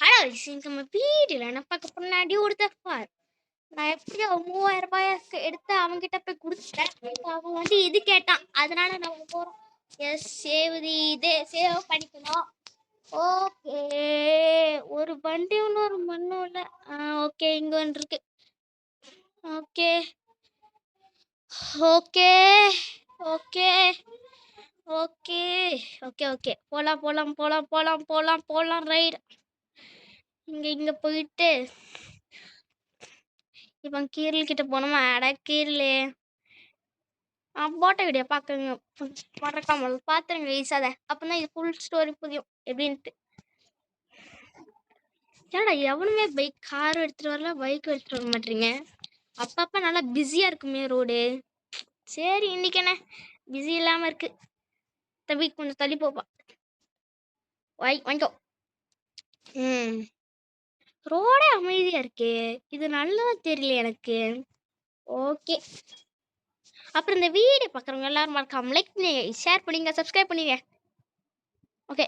Hello நம்ம வீடியோல என்ன பார்க்க முன்னாடி ஒருத்தர் நான் எப்படியோ 3000 ரூபாய்க்கு எடுத்து அவன்கிட்ட போய் கொடுத்துட்டேன். அவன் வந்து இது கேட்டான், அதனால நம்ம போறோம். எஸ் சேவ் தி இதே சேவ் பண்ணிக்கணும். ஓகே, ஒரு வண்டி ஒரு மண்ணும் இல்லை. ஓகே, இங்க ஒன்று இருக்கு. Okay okay okay okay okay okay போலாம் போலாம் போலாம் போலாம் போலாம் போலாம் ரைட். இங்க போயிட்டு இவன் கீரல் கிட்ட போனோமா. அட கீரலே, போட்ட வீடியோ பார்க்குங்க, மறக்காமல் பார்த்துருங்க ஈஸாத. அப்போதான் இது ஃபுல் ஸ்டோரி புரியும் எப்படின்ட்டு. ஏன்னா எவனுமே கார் எடுத்துகிட்டு வரல, பைக் எடுத்துகிட்டு வர மாட்டீங்க. அப்பப்போ நல்லா பிஸியாக இருக்குமே ரோடு. சரி, இன்னைக்கு என்ன பிஸி இல்லாமல் இருக்கு. தம்பி கொஞ்சம் தள்ளி போப்பா. வாங்கிக்கோ. ரோடே அமைதியா இருக்கே, இது நல்லதா தெரியல எனக்கு. ஓகே, அப்புறம் இந்த வீடியோ பார்க்குறவங்க எல்லாரும் மறக்காம லைக் பண்ணுங்க, ஷேர் பண்ணுங்க, சப்ஸ்கிரைப் பண்ணுங்க. ஓகே,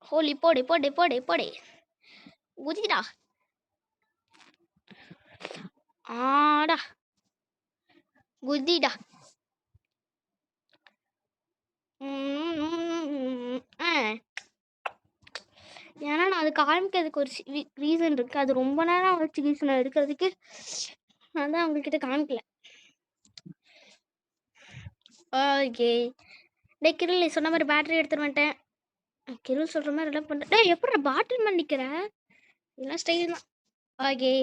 ஹோலி போடு போடு போடு போடு, குதிடா. ஆடா குதிடா. ஏன்னா நான் அதுக்கு ஆரம்பிக்கிறதுக்கு ஒரு ரீசன் இருக்கு. அது ரொம்ப நேரம் வச்சு ரீசன் எடுக்கிறதுக்கு நான் தான் உங்ககிட்ட காமிக்கல. ஓகே, டே கிரில், நீ சொன்ன மாதிரி பேட்டரி எடுத்துட்டு வந்துட்டேன். கிரில் சொல்ற மாதிரி எல்லாம் பண்ண. டேய், எப்படி பாட்டில் பண்ணிக்கிற? இதெல்லாம் ஸ்டைல் தான். ஓகே,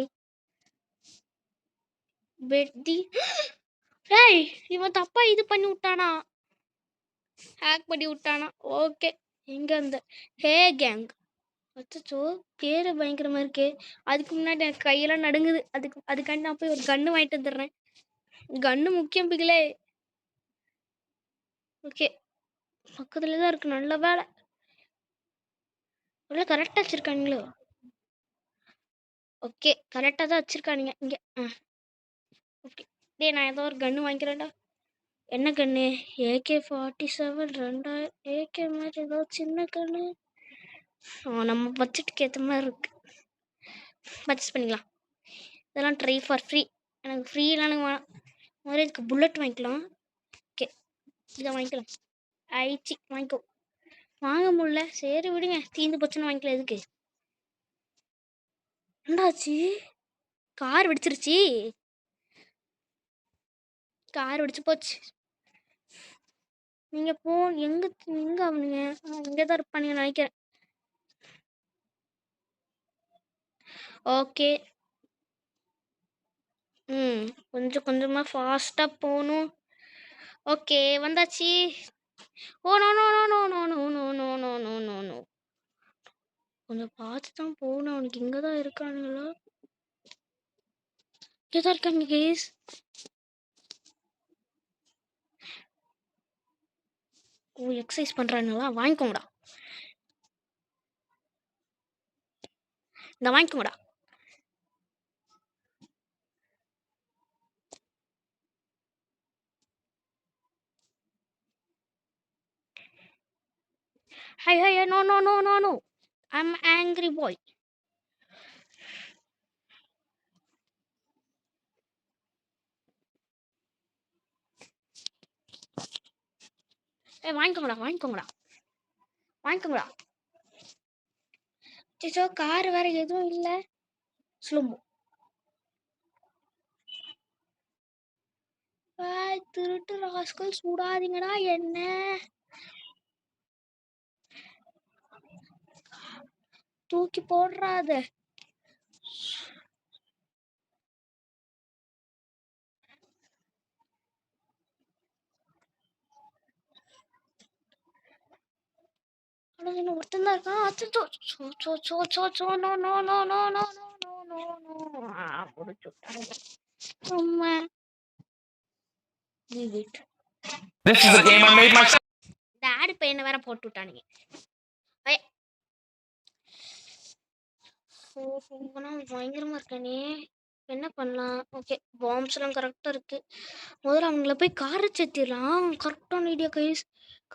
பெட்டி. டேய், இவன் தப்பா இது பண்ணி விட்டானா, ஹேக் பண்ணி விட்டானா. ஓகே, எங்க அந்த ஹே கேங். அச்சோ, பேரு பயங்கரமா இருக்கே. அதுக்கு முன்னாடி எனக்கு கையெல்லாம் நடுங்குது. அதுக்காண்டி நான் போய் ஒரு கன்று வாங்கிட்டு வந்துடுறேன். கன்று முக்கியம் பிகளே. ஓகே, பக்கத்துல தான் இருக்கு. நல்ல வேலை, உள்ள கரெக்டா வச்சிருக்கானுங்களோ. ஓகே, கரெக்டா தான் வச்சிருக்கானுங்க இங்க. ஓகே, டே நான் ஏதோ ஒரு கன்று வாங்கிக்கிறேன்டா. என்ன கன்று? AK-47 2000. AK மாதிரி ஏதோ சின்ன கன்று. நம்ம பட்ஜெட்டுக்கு ஏற்ற மாதிரி இருக்கு, பர்ச்சேஸ் பண்ணிக்கலாம். இதெல்லாம் ட்ரை ஃபார் ஃப்ரீ. எனக்கு ஃப்ரீலாம் எனக்கு வேணாம். முதல்ல இதுக்கு புல்லட் வாங்கிக்கலாம். ஓகே, இதை வாங்கிக்கலாம். ஆயிடுச்சு, வாங்கிக்கோ. வாங்க முடியல, சரி விடுங்க, தீந்து போச்சுன்னு வாங்கிக்கலாம். எதுக்கு? என்னடாச்சு? கார் வெடிச்சிருச்சு. கார் வெடிச்சு போச்சு. நீங்க போ. எங்க அவனுங்க? இங்கதான் இருப்பானுங்க நினைக்கிறேன். ஓகே, கொஞ்சம் கொஞ்சமா ஃபாஸ்டா போகணும். ஓகே, வந்தாச்சு. Oh no no no no no no no no no no no no. கொஞ்சம் பார்த்து தான் போகணும். அவனுக்கு இங்கே தான் இருக்கானுங்களா? இங்கே தான் இருக்காங்க கேஸ். ஓ, எக்ஸசைஸ் பண்ணுறானுங்களா? வாங்கிக்கோங்கடா, இந்த வாங்கிக்கோங்கடா. Hey, hey, no, no, no, no, no. I'm an angry boy. வாங்கிக்கோங்கடா வாங்கிக்கோங்கடா வாங்கிக்கோங்கடா. சோ கார் வேற எதுவும் இல்லை. ஸ்லோமோ. திருட்டு ராஸ்கல், சூடாதீங்கடா என்ன. தூக்கி போடுறாத. ஒருத்தன் தான் இருக்கான். அச்சோ, சோ சோ சோ சோ சோ no no no no no no no no no. முடிச்சு விட்டாங்க. சும்மா This is a game I made myself. இந்த ஆடு பையனை வேற போட்டு விட்டானுங்க. பயங்கரமா இருக்கானே. என்ன பண்ணலாம்? ஓகே, பாம்ஸ் எல்லாம் கரெக்டா இருக்கு. முதல்ல அவங்கள போய் காரை சேர்த்திடலாம். கரெக்டான ஐடியா கைஸ்.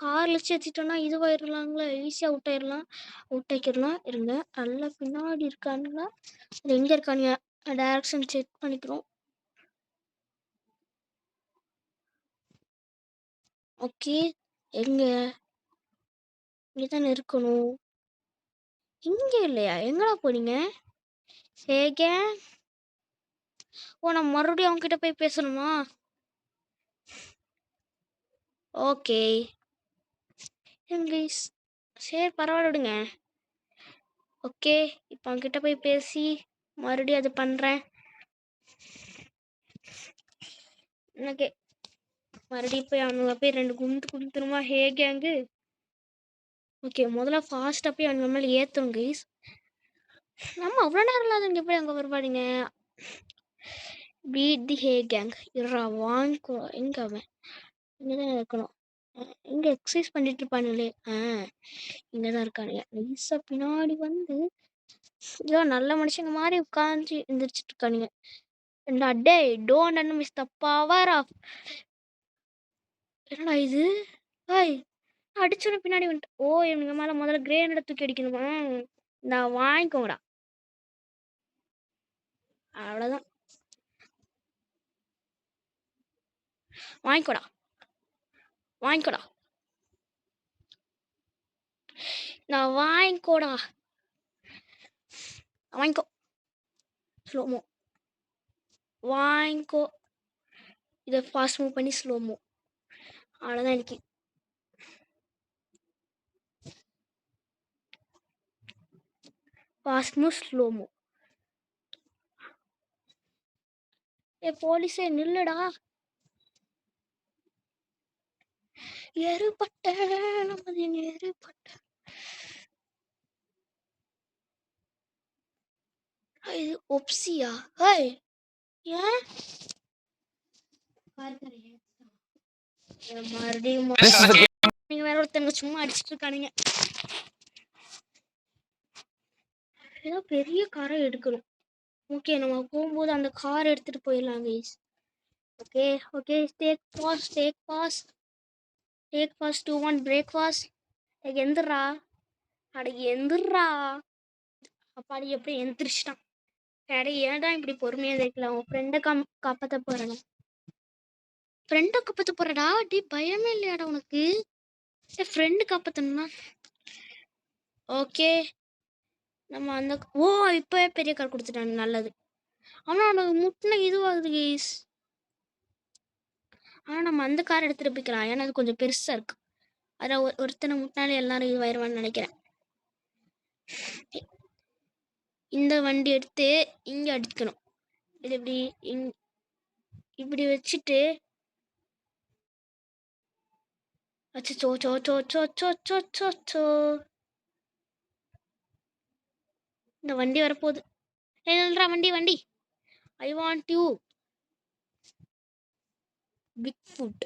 கார்ல வச்சு ஏத்திட்டோம்னா இதுவாயிரலாங்களா? ஈஸியா அவுட் ஆயிரலாம். அவுட் ஆக்கிரலாம். இருங்க. நல்லா பின்னாடி இருக்கானுங்களா? அது எங்க இருக்கானுங்க? டைரக்ஷன் செக் பண்ணிக்கிறோம். ஓகே. எங்க? இங்க தானே இருக்கணும். இங்க இல்லையா? எங்கடா போனீங்க? ஏங்க? ஓ! நான் மறுபடியும் அவங்ககிட்ட போய் பேசணுமா? ஓகே. கைஸ். சரி பரவாயில்ல விடுங்க. ஓகே. இப்போ அவங்ககிட்ட போய் பேசி மறுபடியும் அது பண்ணுறேன். ஓகே. மறுபடியும் போய் அவனுங்க போய் 2 குண்டு குடுத்துருமா ஹே கேங்கு. ஓகே. முதல்ல ஃபாஸ்ட்டாக போய் அவங்க மேலே ஏற்றணும் கைஸ். நம்ம அவ்வளோ நேரம் இல்லாத இங்கே போய் அங்கே வருவாடிங்க. பீட் தி ஹே கேங். இருறா வாங்கிக்கோ. எங்கே அவன்? இங்கே தான் இருக்கணும். இங்கே எக்ஸசைஸ் பண்ணிட்டு இருப்பானுங்களே. இங்கே தான் இருக்கானுங்க. நைஸாக பின்னாடி வந்து ஏதோ நல்ல மனுஷங்க மாதிரி உட்காந்து எந்திரிச்சிட்டு இருக்கானுங்க. டே டோன்ட் அன்மிஸ் த பவர் ஆஃப். என்னடா இது? ஹாய் அடிச்சோன்னு பின்னாடி வந்துட்டு. ஓ இவனுங்க மேலே முதல்ல கிரேனேடை தூக்கி அடிக்கணுமா? நான் வாங்கிக்கோங்கடா. அவ்வளோதான். வாங்கிக்கோடா. வாங்கிக்கோடா. நான் வாங்கிக்கோடா. வாங்கிக்கோ. ஸ்லோமோ. வாங்கிக்கோ. இதை ஃபாஸ்ட் மூவ் பண்ணி ஸ்லோமோ. அவ்வளோதான் எனக்கு. Fast move slo-mo. ஏ போலீஸே நில்லுடா. எருப்பட்ட நமது எருப்பட்ட. இது ஒப்சியா? ஹாய் ஏன் மறுபடியும் This is the game. நீங்க வேற ஒருத்தங்க சும்மா அடிச்சிட்டு இருக்கானுங்க. ஏதோ பெரிய காரை எடுக்கணும். ஓகே நம்ம போகும்போது அந்த கார் எடுத்துட்டு போயிடலாம் guys. Okay okay. Take fast take fast take fast 2 1 break fast. எந்திரா. அட எந்திரா. அப்பாடி எப்படி எந்திரிச்சிட்டான். அட ஏன்டா இப்படி பொறுமையாக இருக்கலாம். உன் ஃப்ரெண்டை காப்பாற்ற போறேன். ஃப்ரெண்டை காப்பாற்ற போறடா. டே பயமே இல்லையாடா உனக்கு? ஃப்ரெண்டு காப்பாற்றணும்னா ஓகே. நம்ம அந்த ஓ இப்போவே பெரிய கார் கொடுத்துட்டாங்க. நல்லது. ஆனால் அவனுக்கு முட்டின இதுவாகுது கைஸ். ஆனால் நம்ம அந்த கார் எடுத்துகிட்டு போய்க்கலாம். ஏன்னா அது கொஞ்சம் பெருசாக இருக்கு. அதில் ஒருத்தனை முட்டினாலே எல்லாரும் இதுவாயிருவான்னு நினைக்கிறேன். இந்த வண்டி எடுத்து இங்கே அடிக்கணும். இது இப்படி இப்படி வச்சுட்டு அச்சோ சோ சோ சோ சோ சோ சோ சோ. இந்த வண்டி வரப்போகுது. என்னடா வண்டி வண்டி. I want you pick foot.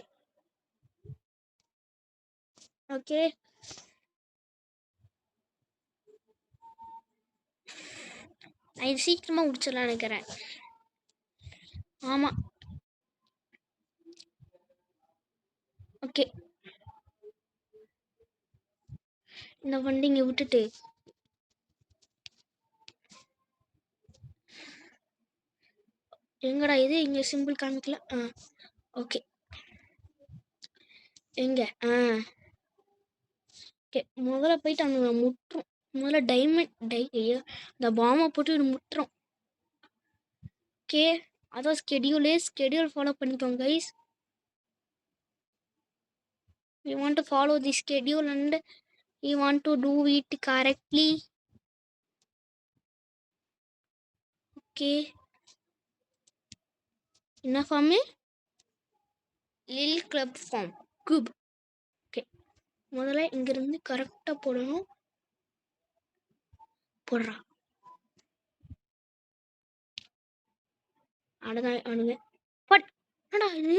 Okay. நான் இது சீக்கிரமாக முடிச்சிடலாம் நினைக்கிறேன். ஆமாம் ஓகே. இந்த வண்டி இங்கே விட்டுட்டு எங்கடா இது? இங்கே சிம்பிள் காமிக்கல. ஓகே. எங்க? ஓகே. முதல்ல போயிட்டு அங்கே முட்டுறோம். முதல்ல டைமண்ட் இந்த பாமை போட்டு முட்டுறோம். ஓகே. அதான் ஸ்கெடியூல் ஃபாலோ பண்ணிக்கோங்க guys. We want to follow the schedule and we want to do it correctly. Okay. என்ன ஃபார்ம்? லில் கிளப் ஃபார்ம். குப். ஓகே. முதல்ல இங்கிருந்து கரெக்டாக போடணும். போடுறா. அடதான் அணுங்க. பட் என்னடா இது?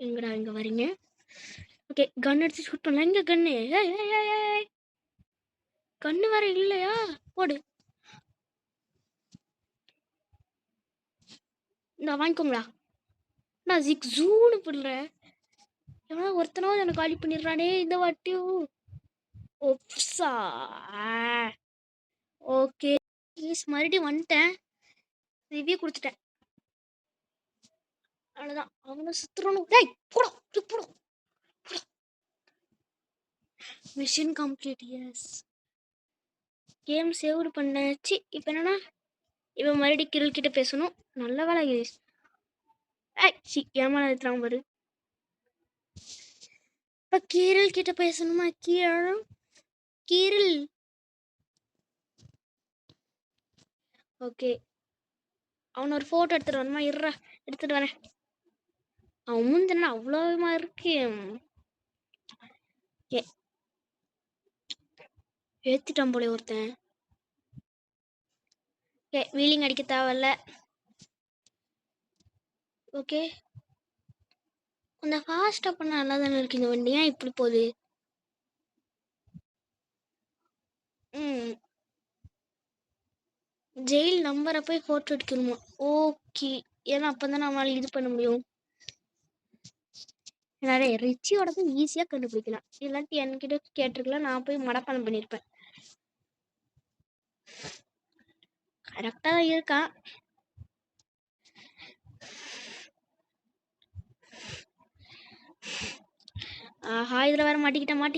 எங்கடா இங்கே வரீங்க? ஓகே. கன் எடுத்து சுட்டோம்ல. எங்கே கன்னு? கன்று வேற இல்லையா? போடு. நான் வாங்கிக்கோங்களா. நான் ஜிக் ஜூன்னு போடுற. எவனா ஒருத்தனாவது எனக்கு காலி பண்ணிடுறானே இந்த வாட்டியும். ஓப்ஸா. ஓகே ப்ளீஸ் மறுபடியும் வந்துட்டேன். ரிவ்யூ கொடுத்துட்டேன். அவ்வளோதான். அவனும் சுத்துறணும். டேய் போடா போடா. Mission complete. Yes game save பண்ணாச்சு. இப்போ என்னன்னா இவன் மறுபடியும் கிரில் கிட்ட பேசணும். நல்ல வேலை கேஸ். ஏமா எடுத்துறான் பாரு. இப்போ கீரல் கிட்ட பேசணுமா? கீரல் ஓகே. அவன் ஒரு ஃபோட்டோ எடுத்துட்டு வரணுமா? இருறா எடுத்துட்டு வரேன். அவன் முந்தின அவ்வளோமா இருக்கு. ஏற்றிட்டான் போல ஒருத்தன். ஓகே வீலிங் அடிக்க தேவையில்ல. ஓகே கொஞ்சம் ஃபாஸ்ட்டாக பண்ணால் நல்லா தானே இருக்கு இந்த வண்டி. ஏன் இப்படி போகுது? ஜெயில் நம்பரை போய் ஃபோட்டோ எடுக்கணுமா? ஓகே ஏன்னா அப்போ தான் நம்மளால இது பண்ண முடியும். நிறைய ரிச்சியோட ஈஸியாக கண்டுபிடிக்கலாம். இல்லாட்டி என்கிட்ட கேட்டிருக்கலாம், நான் போய் மடப்பணம் பண்ணியிருப்பேன். கரெக்டாக தான் இருக்கான். ஆஹா இதில் வேற மாட்டிக்கிட்டேன்.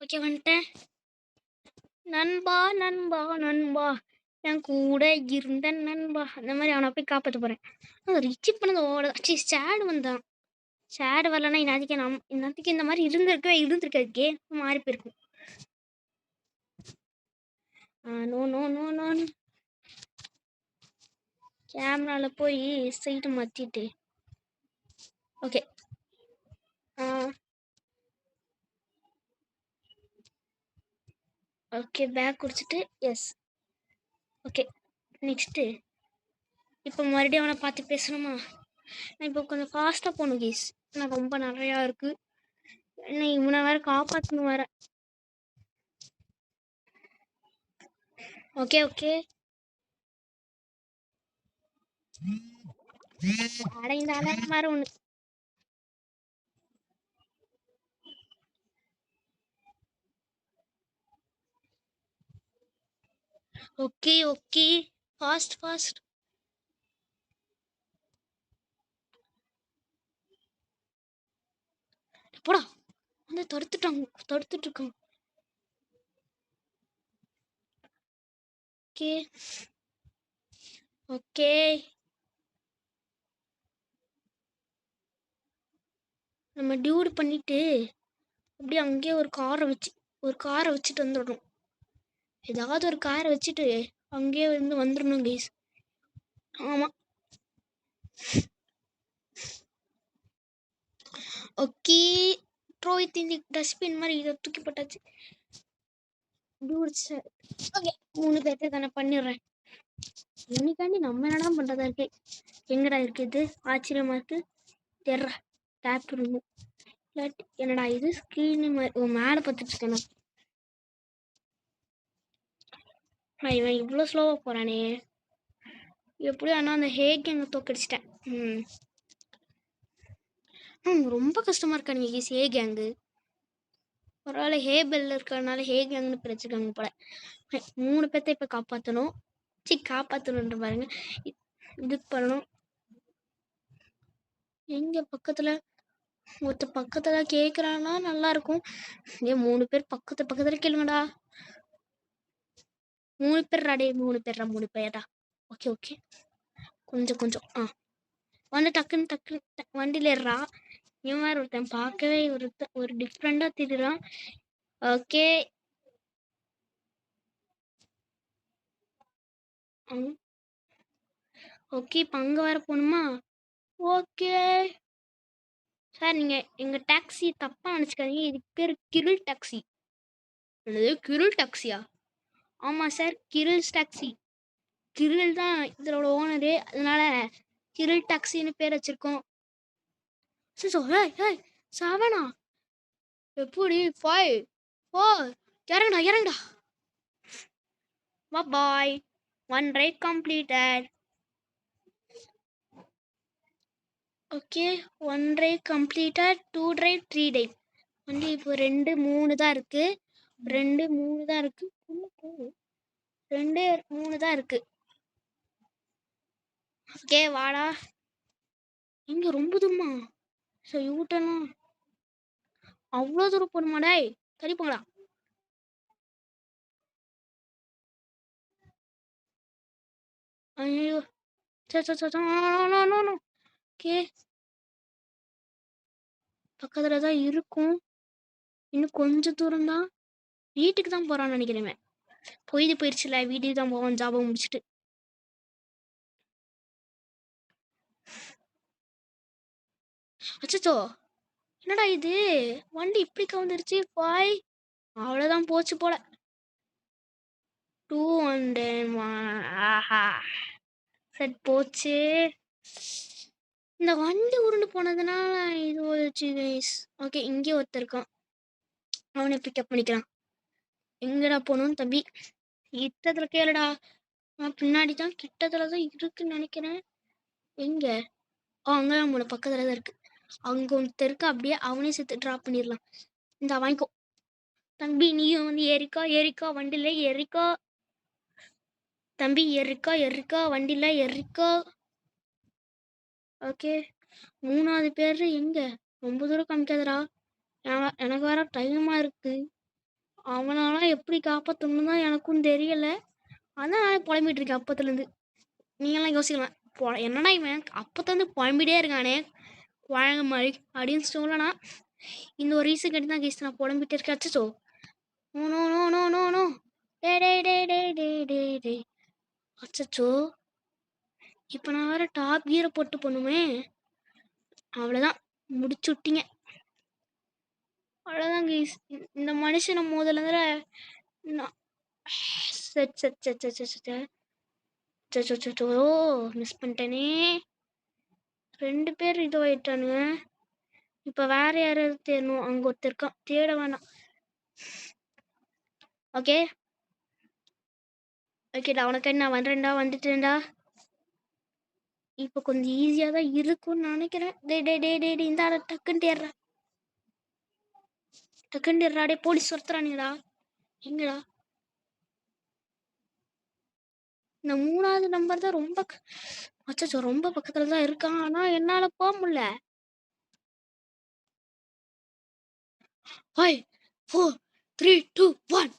ஓகே வந்துட்டேன். நண்பா என் கூட இருந்த நண்பா அந்த மாதிரி அவனை போய் காப்பாற்ற போகிறேன். ரிச்சி பண்ணது ஓட சேடு வந்தான். சேடு வரலன்னா இன்னத்துக்கு இந்த மாதிரி இருந்திருக்காது. கேம் மாறி போயிருக்கும். நோ கேமரால போய் சைட்டு மாற்றிட்டு ஓகே ஓகே பேக் குடிச்சிட்டு எஸ் ஓகே நெக்ஸ்ட்டு இப்போ மறுபடியும் அவனை பார்த்து பேசணுமா? நான் இப்போ கொஞ்சம் ஃபாஸ்ட்டாக போகணும் கேஸ். நான் ரொம்ப நிறையா இருக்குது. என்ன இவனை வேறு காப்பாற்றணும் வேறு. ஓகே அடைந்தாலே வேறு ஒன்று. ஓகே ஃபாஸ்ட் போடா வந்து தடுத்துட்டு இருக்கான். ஓகே நம்ம டியூடு பண்ணிட்டு அப்படியே அங்கேயே ஒரு காரை வச்சுட்டு வந்துடணும். ஏதாவது ஒரு காரை வச்சுட்டு அங்கேயே வந்துடணும் கைஸ். ஆமாம் ஓகே ட்ரோய் திந்தி டஸ்ட்பின் மாதிரி இதை தூக்கி போட்டாச்சு. ஓகே 3 பேர்த்தை தானே பண்ணிடுறேன். இன்னைக்காண்டி நம்ம என்னடா பண்ணுறதா இருக்கு? எங்கடா இருக்குது? ஆச்சரியமா இருக்கு. தெர்றா டேப் இருக்கும். இல்லாட்டி என்னடா இது ஸ்க்ரீனு மேலே பார்த்துட்டு இருக்கேன். இவன் இவ்வளோ ஸ்லோவாக போகிறானே. எப்படியும் ஆனால் அந்த கேங்கை தோக்கடிச்சிட்டேன். ரொம்ப கஷ்டமாக இருக்கானுங்க ஹே கேங்கு. பரவாயில்ல ஹேபெல்ல இருக்கிறதுனால ஹே கேங்னு பிரிச்சுக்காங்க போல. 3 பேர்த்தை இப்போ காப்பாற்றணும். காப்பாற்றணுன்ற பாருங்க. இதுக்கு பண்ணணும். எங்க பக்கத்துல கேட்குறான்னா நல்லா இருக்கும். 3 பேர் பக்கத்துல கேளுங்கடா. 3 பேர்டா. ஓகே கொஞ்சம் வந்து டக்குன்னு வண்டியில ஏறா. இவன் வேறு ஒருத்தன் பார்க்கவே ஒரு டிஃப்ரெண்டா தெரியுறான். ஓகே இப்போ அங்கே வேற போகணுமா? ஓகே சார் நீங்கள் எங்கள் டாக்ஸி தப்பாக நினச்சிக்காதீங்க. இதுக்கு பேர் கிரில் டாக்ஸி. என்னது கிரில் டாக்ஸியா? ஆமாம் சார் கிரில்ஸ் டாக்ஸி. கிரில் தான் இதோட ஓனரு, அதனால கிரில் டாக்ஸின்னு பேர் வச்சிருக்கோம். சரி 7 எப்படி 5 4 இறங்குடா. பாய். 1 right completed. Okay, 1 right completed, 2 right, 3 right. வண்டி இப்போ 2, 3 தான் இருக்கு. 2, 3 தான் இருக்கு. 2, 3 தான் இருக்கு. ஓகே, வாடா. இங்க ரொம்ப தூரமா? ஸோ யூட்டர்னா அவ்வளோ தூரம் போகணுமா? டேய் சரி போங்களா. ஐயோ, சரி. நோ. ஓகே, பக்கத்தில் தான் இருக்கும். இன்னும் கொஞ்சம் தூரம் தான். வீட்டுக்கு தான் போகிறான்னு நினைக்கிறேன். போயிடுச்சுல, வீட்டுக்கு தான் போவான் ஜாபம் முடிச்சுட்டு. அச்சோ, என்னடா இது, வண்டி இப்படி கவுந்துருச்சு. பாய், அவ்வளோதான் போச்சு போல. 200. ஆஹா, செட் போச்சு. இந்த வண்டி உருண்டு போனதுனால இது போச்சு கைஸ். ஓகே, இங்கே ஒருத்தர் இருக்கான், அவனை பிக்கப் பண்ணிக்கிறான். எங்கடா போகணும் தம்பி? கிட்டத்தில் கேளுடா. நான் பின்னாடி தான், கிட்டத்தில் தான் இருக்குன்னு நினைக்கிறேன். எங்க? அங்கதான் போன, பக்கத்தில் தான் இருக்கு. அங்கே ஒருத்தர் இருக்கு, அப்படியே அவனையும் சேர்த்து ட்ராப் பண்ணிடலாம். இந்த வாங்கிக்கோ தம்பி, நீயும் வந்து ஏறிக்கோ வண்டியில ஏறிக்கோ தம்பி, ஏறிக்கோ வண்டியில ஏறிக்கோ. ஓகே, 3வது பேர் எங்க? ரொம்ப தூரம் காமிக்காதடா. எனக்கு வேற டைமா இருக்கு. அவனால எப்படி காப்பாற்றணும்னு தான் எனக்கும் தெரியல. அதான் நான் புலம்பிட்டு இருக்கேன் அப்பத்துலேருந்து. நீங்களாம் யோசிக்கலாம், என்னடா இவன் அப்பத்துலேருந்து புலம்பிட்டே இருக்கானே குழங்க மாதிரி அப்படின்னு சொல்லனா. இந்த ஒரு ரீசன் கட்டி தான் கேஸ் நான் புலம்பிட்டு இருக்கேன். அச்சோ, நோ. டே. அச்சோ, இப்போ நான் வேற டாப் கீரை போட்டு பண்ணுமே. அவ்வளோதான், முடிச்சு விட்டீங்க. அவ்வளோதான் கைஸ். இந்த மனுஷனை முதல்ல மிஸ் பண்ணிட்டேனே. 2 பேர் இதுவாயிட்டானுங்க. இப்போ வேற யாராவது தேடணும். அங்கே ஒருத்தர் இருக்கான், தேட வேணாம். ஓகேடா, உனக்கு என்ன வந்துட்டேன்டா. இப்போ கொஞ்சம் ஈஸியாக தான் இருக்கும்னு நினைக்கிறேன். டே இந்த டக்குன்னு தேடுறா. டே போலீஸ் ஒருத்தரானுங்கடா. எங்கடா? இந்த 3வது நம்பர் தான் ரொம்ப அச்சோ, ரொம்ப பக்கத்துல தான் இருக்கான். ஆனா என்னால போக முடியல. 5, 4, 3, 2, 1.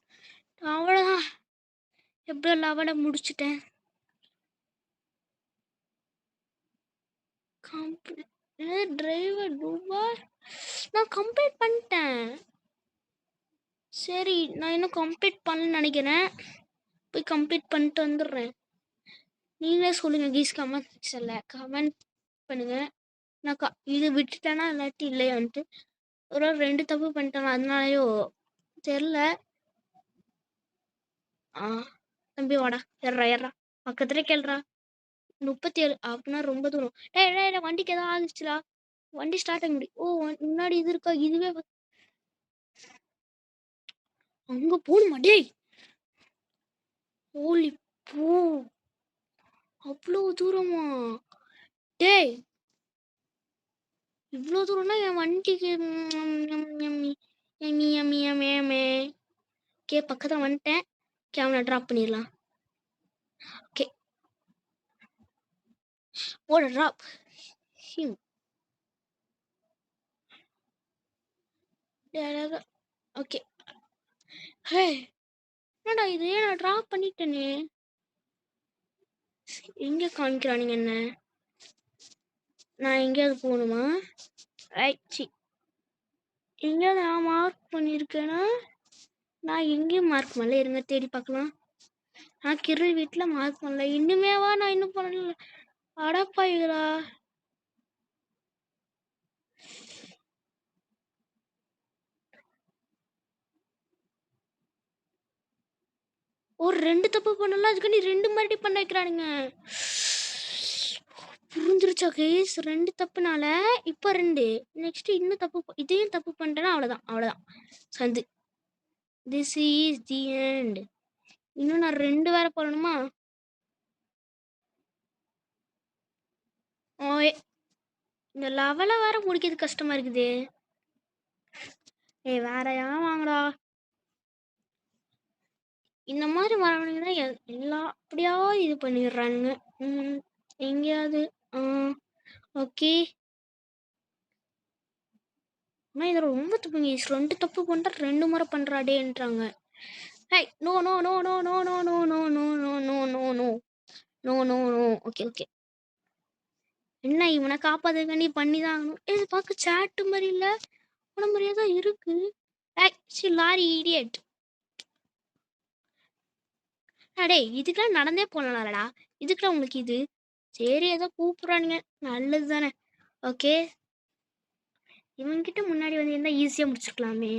அவ்வளோதான், எப்படியோ லெவலை முடிச்சுட்டேன். டிரைவர் டூபார் நான் கம்ப்ளீட் பண்ணிட்டேன். சரி, நான் இன்னும் கம்ப்ளீட் பண்ணலன்னு நினைக்கிறேன். போய் கம்ப்ளீட் பண்ணிட்டு வந்துடுறேன். நீங்களே சொல்லுங்கள் கீஸ், கமெண்ட் செக்ஷனில் கமெண்ட் பண்ணுங்கள். நான் இது விட்டுட்டேன்னா இல்லாட்டி இல்லையான்ட்டு. ஒரு 2 தப்பு பண்ணிட்டேன், அதனாலயோ தெரில. தம்பி வாடா, ஏறா பக்கத்துல கேளுடா. 37 அப்படின்னா ரொம்ப தூரம். டேய் வண்டிக்கு ஏதாவது ஆகிடுச்சுடா. வண்டி ஸ்டார்ட் ஆக முடியும். முன்னாடி இது இருக்கா? இதுவே அங்க போகணுமா? டேய் ஓலி பூ, அவ்வளோ தூரமா? டேய் இவ்வளோ தூரம்னா என் வண்டிக்கு ஓகே, பக்கத்தில் வந்துட்டேன். ஓகே, அவனை ட்ராப் பண்ணிடலாம். Okay, drop okay. ஹே, என்னடா இது, நான் ட்ராப் பண்ணிட்டேனே. எங்கே காமிக்கிறானுங்க என்ன? நான் எங்கேயாவது போகணுமா? ரைட், எங்கேயாவது நான் மார்க் பண்ணியிருக்கேன்னா? நான் எங்கேயும் மார்க் பண்ணல, இருங்க தேடி பார்க்கலாம். நான் கிரு வீட்டில் மார்க் பண்ணல. இன்னுமேவா நான் இன்னும் பண்ணல? அடப்பாயிகளா. ஒரு 2 தப்பு பண்ணல, அதுக்கு நீ 2 மறுபடியும் பண்ண வைக்கிறானுங்க. புரிஞ்சிருச்சா கேஸ்? 2 தப்புனால இப்போ 2. நெக்ஸ்ட் இன்னும் தப்பு, இதையும் தப்பு பண்ணிட்டேன்னா அவ்வளோதான் சந்து. This is the end. இன்னும் நான் 2 வேற போடணுமா? ஓய்! இந்த லெவல வேற முடிக்கிறது கஷ்டமா இருக்குதே. ஏய் வேறயா வாங்கடா. இந்த மாதிரி வரவனுங்க தான் எல்லாம் அப்படியாவது இது பண்ணிடுறானுங்க. எங்கேயாவது ஓகே. ஆனால் இதில் ரொம்ப தப்புங்க. 2 தப்பு பண்ணிட்டா 2 முறை பண்ணுறாடேன்றாங்க. Hey no no no no no no no no no no no no no no no no. Okay okay. என்ன இவனை காப்பாற்றுக்காண்டி பண்ணி தான் ஆகணும். இது பார்க்க சேட்டு மாதிரி இல்லை, உன மாதிரியே தான் இருக்கு. Lorry idiot. அடே இதுக்கெல்லாம் நடந்தே போனலாம்டா. இதுக்கெல்லாம் உங்களுக்கு இது சரி ஏதோ கூப்பிட்றானுங்க, நல்லது தானே. ஓகே இவன்கிட்ட முன்னாடி வந்து இருந்தால் ஈஸியாக முடிச்சிருக்கலாமே.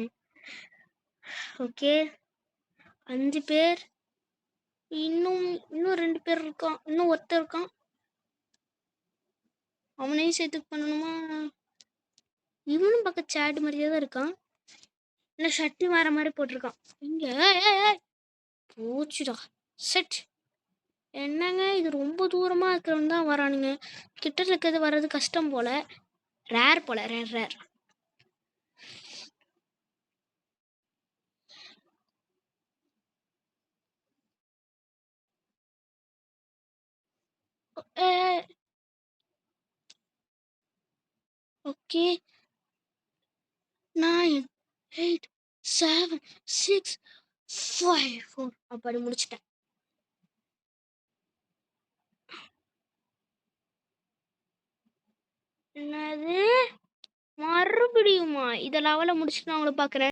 ஓகே 5 பேர். இன்னும் 2 பேர் இருக்கான். இன்னும் ஒருத்தர் இருக்கான். அவனையும் சேர்த்துக்கு பண்ணணுமா? இவனும் பக்கம் சேட் மாதிரியே தான் இருக்கான். இல்லை ஷர்ட்டு வேற மாதிரி போட்டிருக்கான். இங்கே போச்சுடா செட். என்னங்க இது ரொம்ப தூரமாக இருக்கிறவன் தான் வரானுங்க. கிட்ட இருக்கிறது வர்றது கஷ்டம் போல. ரேர் போல. Rare rare. ஓகே 9 8 7 6 5 4 அப்படி முடிச்சிட்டேன். என்னது மறுபடியுமா? இதை லெவலில் முடிச்சுட்டு நான் உங்களை பார்க்குறேன்.